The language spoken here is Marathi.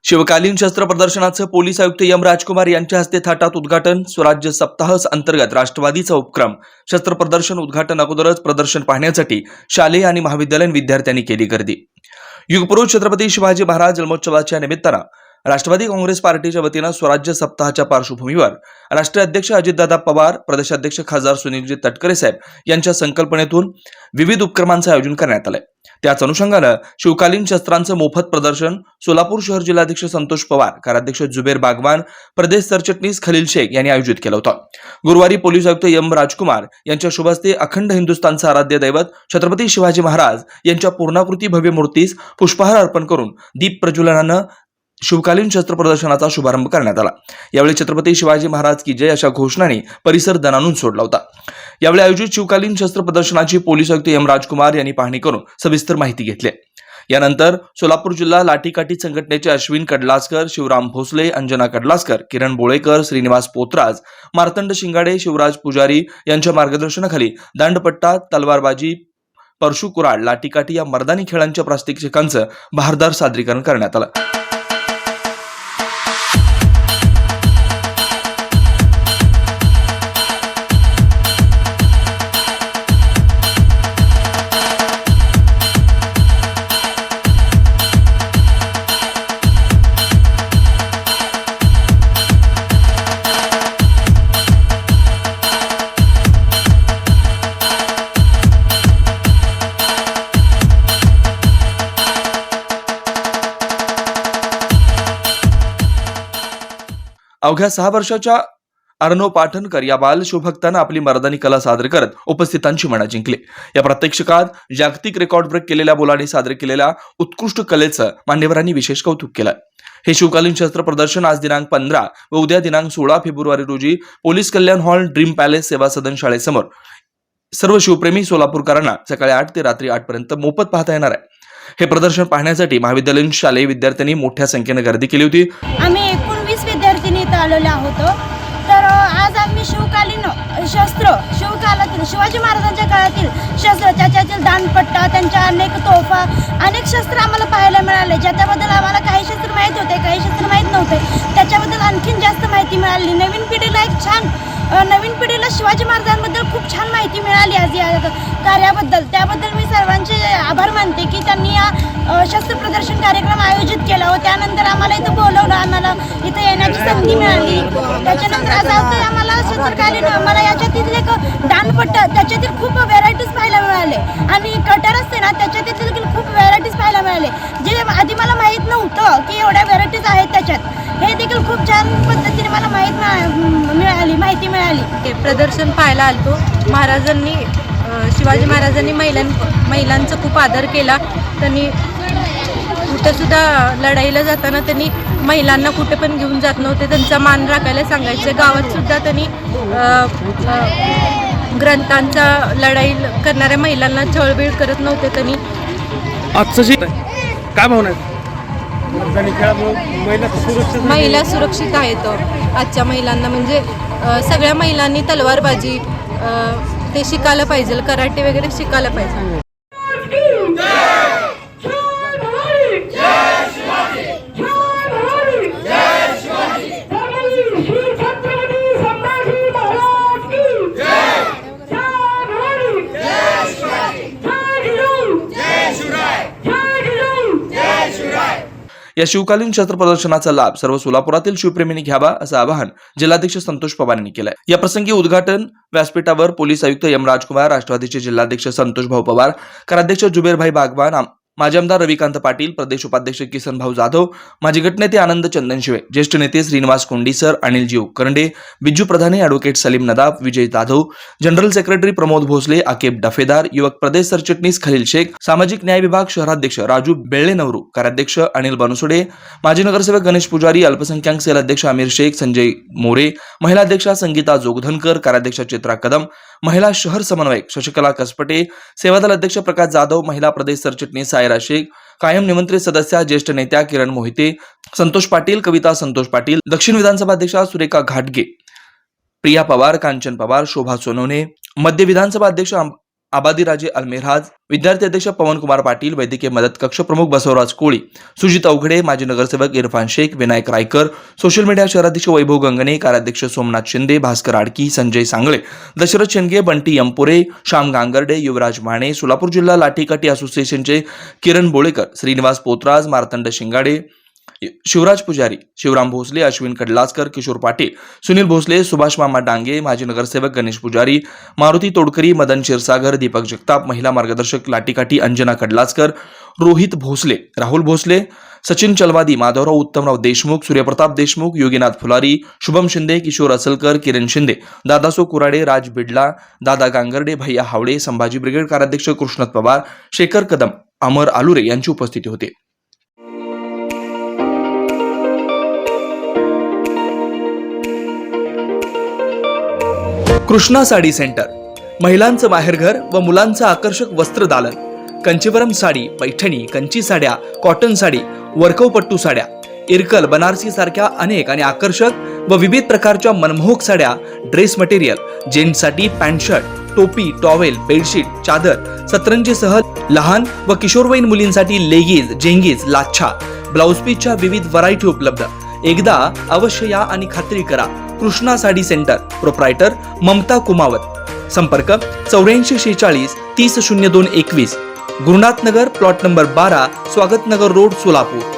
शिवकालीन शस्त्र प्रदर्शनाचं पोलीस आयुक्त एम राजकुमार यांच्या हस्ते थाटात उद्घाटन. स्वराज्य सप्ताह अंतर्गत राष्ट्रवादीचा उपक्रम. शस्त्र प्रदर्शन उद्घाटन अगोदरच प्रदर्शन पाहण्यासाठी शालेय आणि महाविद्यालयीन विद्यार्थ्यांनी केली गर्दी. युगपुरुष छत्रपती शिवाजी महाराज जन्मोत्सवाच्या निमित्तानं राष्ट्रवादी काँग्रेस पार्टीच्या वतीनं स्वराज्य सप्ताहाच्या पार्श्वभूमीवर राष्ट्रीय अध्यक्ष अजितदादा पवार, प्रदेशाध्यक्ष खासदार सुनीलजी तटकरे साहेब यांच्या संकल्पनेतून विविध उपक्रमांचं आयोजन करण्यात आलंय. त्याच अनुषंगानं शिवकालीन शस्त्रांचं मोफत प्रदर्शन सोलापूर शहर जिल्हाध्यक्ष संतोष पवार, कार्याध्यक्ष जुबेर बागवान, प्रदेश सरचिटणीस खलील शेख यांनी आयोजित केलं होतं. गुरुवारी पोलीस आयुक्त एम राजकुमार यांच्या शुभ हस्ते अखंड हिंदुस्थानचं आराध्य दैवत छत्रपती शिवाजी महाराज यांच्या पूर्णाकृती भव्य मूर्तीस पुष्पहार अर्पण करून दीप प्रज्वलनानं शिवकालीन शस्त्र प्रदर्शनाचा शुभारंभ करण्यात आला. यावेळी छत्रपती शिवाजी महाराज की जय अशा घोषणांनी परिसर दणाणून सोडला होता. यावेळी आयोजित शिवकालीन शस्त्र प्रदर्शनाची पोलीस आयुक्त एम राजकुमार यांनी पाहणी करून सविस्तर माहिती घेतली. यानंतर सोलापूर जिल्हा लाठीकाठी संघटनेचे अश्विन कडलासकर, शिवराम भोसले, अंजना कडलासकर, किरण बोळेकर, श्रीनिवास पोतराज, मार्तंड शिंगाडे, शिवराज पुजारी यांच्या मार्गदर्शनाखाली दांडपट्टा, तलवारबाजी, परशु कुराड, लाठीकाठी या मर्दानी खेळांच्या प्रात्यक्षिकांचं बहारदार सादरीकरण करण्यात आलं. अवघ्या 6 वर्षाच्या अर्णव पाठणकर या बाल शिवभक्तानं आपली मर्दानी कला सादर करत उपस्थितांची मनं जिंकली. या प्रात्यक्षिकात जागतिक रेकॉर्ड ब्रेक केलेल्या बोलाने सादर केलेल्या उत्कृष्ट कलेचं मान्यवरांनी विशेष कौतुक केलं. हे शिवकालीन शस्त्र प्रदर्शन आज दिनांक 15 व उद्या दिनांक 16 फेब्रुवारी रोजी पोलीस कल्याण हॉल, ड्रीम पॅलेस, सेवा सदन शाळेसमोर सर्व शिवप्रेमी सोलापूरकरांना सकाळी 8 ते रात्री 8 पर्यंत मोफत पाहता येणार आहे. हे प्रदर्शन पाहण्यासाठी महाविद्यालयीन शालेय विद्यार्थ्यांनी मोठ्या संख्येने गर्दी केली होती. आम्ही 19 विद्यार्थ्यांनी इथं आलेलो आहोत. तर आज आम्ही शिवकालीन शस्त्र, शिवकालातील शिवाजी महाराजांच्या काळातील शस्त्र, त्याच्यातील दांडपट्टा, त्यांच्या अनेक तोफा, अनेक शस्त्र आम्हाला पाहायला मिळाले. ज्याच्याबद्दल आम्हाला काही शस्त्र माहीत होते, काही शस्त्र माहीत नव्हते. त्याच्याबद्दल आणखीन जास्त माहिती मिळाली. नवीन पिढीला शिवाजी महाराजांबद्दल खूप छान माहिती मिळाली आज या कार्याबद्दल. त्याबद्दल मी सर्वांचे आभार मानते की त्यांनी या शस्त्र प्रदर्शन कार्यक्रम आयोजित केला व त्यानंतर आम्हाला इथं बोलवलं, आम्हाला इथं येण्याची संधी मिळाली. त्याच्यानंतर आज आम्हाला शस्त्रकालीन मला याच्यातील एक दांडपट्टा, त्याच्यातील खूप व्हेरायटीज पाहायला मिळाले आणि कटर असते ना, त्याच्यातील देखील खूप व्हेरायटीज पाहायला मिळाले, जे आधी मला माहीत नव्हतं की एवढ्या व्हेरायटीज आहेत त्याच्यात. हे देखील खूप छान पद्धतीने मला माहिती मिळाली. प्रदर्शन पाहायला आलतो. महाराजांनी, शिवाजी महाराजांनी महिलांचा खूप आदर केला. त्यांनी कुठेसुद्धा लढाईला जाताना त्यांनी महिलांना कुठे पण घेऊन जात नव्हते, त्यांचा मान राखायला सांगायचे. गावात सुद्धा त्यांनी ग्रंथांचा लढाई करणाऱ्या महिलांना छळबीळ करत नव्हते. त्यांनी काय भावना आहे? महिला सुरक्षित आहेत आजच्या महिलांना. म्हणजे सगळ्या महिलांनी तलवारबाजी ते शिकायला पाहिजे, कराटे वगैरे शिकायला पाहिजे. या शिवकालीन शस्त्र प्रदर्शनाचा लाभ सर्व सोलापुरातील शिवप्रेमींनी घ्यावा असं आवाहन जिल्हाध्यक्ष संतोष पवार यांनी केलंय. या प्रसंगी उद्घाटन व्यासपीठावर पोलीस आयुक्त एम राजकुमार, राष्ट्रवादीचे जिल्हाध्यक्ष संतोष भाऊ पवार, कार्याध्यक्ष जुबेरभाई बागवान, माजी आमदार रविकांत पाटील, प्रदेश उपाध्यक्ष किसन भाऊ जाधव, माजी गटनेते आनंद चंदनशिवे, ज्येष्ठ नेते श्रीनिवास कोंडीसर, अनिलजी उपकरंडे, बिज्जू प्रधाने, ॲडव्होकेट सलीम नदाब, विजय जाधव, जनरल सेक्रेटरी प्रमोद भोसले, आकेब डफेदार, युवक प्रदेश सरचिटणीस खलील शेख, सामाजिक न्याय विभाग शहराध्यक्ष राजू बेळले नवरू, कार्याध्यक्ष अनिल बनसोडे, माजी नगरसेवक गणेश पुजारी, अल्पसंख्याक सेल अध्यक्ष आमिर शेख, संजय मोरे, महिला अध्यक्षा संगीता जोगधनकर, कार्याध्यक्ष चित्रा कदम, महिला शहर समन्वयक शशिकला कसपटे, सेवादल अध्यक्ष प्रकाश जाधव, महिला प्रदेश सरचिटणीस सायरा शेख, कायम निमंत्रित सदस्या ज्येष्ठ नेत्या किरण मोहिते, संतोष पाटील, कविता संतोष पाटील, दक्षिण विधानसभा अध्यक्षा सुरेखा घाटगे, प्रिया पवार, कांचन पवार, शोभा सोनवणे, मध्य विधानसभा अध्यक्ष आबादीराजे अल्मेराज, विद्यार्थी अध्यक्ष पवनकुमार पाटील, वैद्यकीय मदत कक्ष प्रमुख बसवराज कोळी, सुजित अवघडे, माजी नगरसेवक इरफान शेख, विनायक रायकर, सोशल मीडिया शहराध्यक्ष वैभव गंगणे, कार्याध्यक्ष सोमनाथ शिंदे, भास्कर आडकी, संजय सांगळे, दशरथ शेंडगे, बंटी यंपुरे, श्याम गांगर्डे, युवराज माने, सोलापूर जिल्हा लाठीकाठी असोसिएशनचे किरण बोळेकर, श्रीनिवास पोतराज, मार्तंड शिंगाडे, शिवराज पुजारी, शिवराम भोसले, अश्विन कडलासकर, किशोर पाटील, सुनील भोसले, सुभाष मामा डांगे, माजी नगरसेवक गणेश पुजारी, मारुती तोडकरी, मदन क्षीरसागर, दीपक जगताप, महिला मार्गदर्शक लाठीकाठी अंजना कडलासकर, रोहित भोसले, राहुल भोसले, सचिन चलवादी, माधवराव उत्तमराव देशमुख, सूर्यप्रताप देशमुख, योगीनाथ फुलारी, शुभम शिंदे, किशोर असलकर, किरण शिंदे, दादासो कुराडे, राज बिडला, दादा गांगर्डे, भैया हावडे, संभाजी ब्रिगेड कार्याध्यक्ष कृष्णत पवार, शेखर कदम, अमर आलुरे यांची उपस्थिती होती. कृष्णा साडी सेंटर, महिलांचं माहेरघर व मुलांचं आकर्षक वस्त्रदालन, कंचीवरम साडी, पैठणी, कंची साड्या, कॉटन साडी, वर्कवपट्टू साड्या, इरकल, बनारसी सारख्या अनेक आणि आकर्षक व विविध प्रकारच्या मनमोहक साड्या, ड्रेस मटेरियल, जेंट्ससाठी पॅन्ट शर्ट, टोपी, टॉवेल, बेडशीट, चादर, सतरंजीसह लहान व किशोरवयीन मुलींसाठी लेगीज, जेंगीज, लाच्छा, ब्लाउज पीसच्या विविध व्हरायटी उपलब्ध. एकदा अवश्य या आणि खात्री करा. Krishna sari centre, proprietor Mamta Kumawat. संपर्क 8446 300221, गुरुनाथ नगर, प्लॉट नंबर 12, स्वागत नगर रोड, सोलापूर.